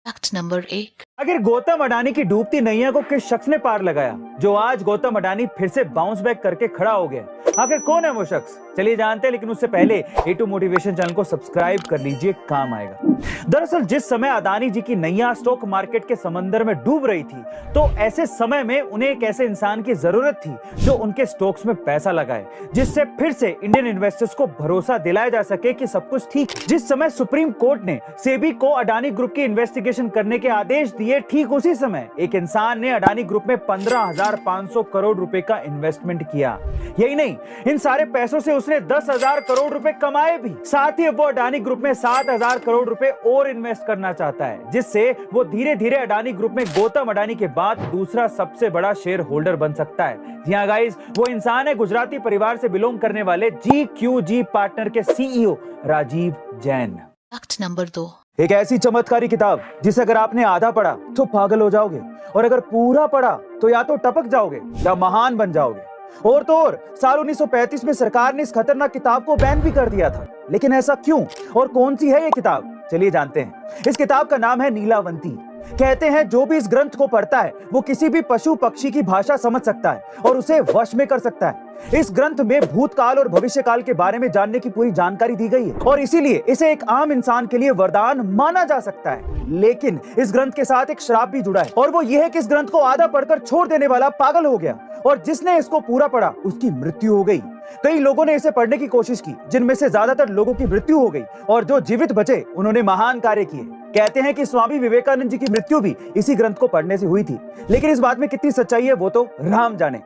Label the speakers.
Speaker 1: Fact number 1।
Speaker 2: आखिर गौतम अडानी की डूबती नैया को किस शख्स ने पार लगाया, जो आज गौतम अडानी फिर से बाउंस बैक करके खड़ा हो गया? आखिर कौन है वो शख्स? चलिए जानते हैं, लेकिन उससे पहले A2 मोटिवेशन चैनल को सब्सक्राइब कर लीजिए, काम आएगा। दरअसल जिस समय अडानी जी की नैया स्टॉक मार्केट के समंदर में डूब रही थी, तो ऐसे समय में उन्हें एक ऐसे इंसान की जरूरत थी जो उनके स्टॉक्स में पैसा लगाए, जिससे फिर से इंडियन इन्वेस्टर्स को भरोसा दिलाया जा सके कि सब कुछ ठीक। जिस समय सुप्रीम कोर्ट ने सेबी को अडानी ग्रुप की इन्वेस्टिगेशन करने के आदेश दिए, ठीक उसी समय एक इंसान ने अडानी ग्रुप में 15,500 करोड़ रुपए का इन्वेस्टमेंट किया। यही नहीं, इन सारे पैसों से उसने 10,000 करोड़ रुपए कमाए भी। साथ ही वो अडानी ग्रुप में 7,000 करोड़ रुपए और इन्वेस्ट करना चाहता है, जिससे वो धीरे धीरे अडानी ग्रुप में गौतम अडानी के बाद दूसरा सबसे बड़ा शेयर होल्डर बन सकता है। जी हाँ गाइस, वो इंसान है गुजराती परिवार से बिलोंग करने वाले GQG पार्टनर के CEO Rajiv Jain.
Speaker 1: Fact number 2।
Speaker 2: एक ऐसी चमत्कारी किताब जिसे अगर आपने आधा पढ़ा तो पागल हो जाओगे, और अगर पूरा पढ़ा तो या तो टपक जाओगे या महान बन जाओगे। और तो और साल 1935 में सरकार ने इस खतरनाक किताब को बैन भी कर दिया था। लेकिन ऐसा क्यों और कौन सी है ये किताब? चलिए जानते हैं। इस किताब का नाम है नीलावंती। कहते हैं जो भी इस ग्रंथ को पढ़ता है वो किसी भी पशु पक्षी की भाषा समझ सकता है और उसे वश में कर सकता है। इस ग्रंथ में भूतकाल और भविष्य काल के बारे में जानने की पूरी जानकारी दी गई है, और इसीलिए इसे एक आम इंसान के लिए वरदान माना जा सकता है। लेकिन इस ग्रंथ के साथ एक श्राप भी जुड़ा है, और वो ये है कि इस ग्रंथ को आधा पढ़कर छोड़ देने वाला पागल हो गया, और जिसने इसको पूरा पढ़ा उसकी मृत्यु हो गई। कई लोगों ने इसे पढ़ने की कोशिश की, जिनमें से ज्यादातर लोगों की मृत्यु हो गई, और जो जीवित बचे उन्होंने महान कार्य किए। कहते हैं कि स्वामी विवेकानंद जी की मृत्यु भी इसी ग्रंथ को पढ़ने से हुई थी। लेकिन इस बात में कितनी सच्चाई है वो तो राम जाने।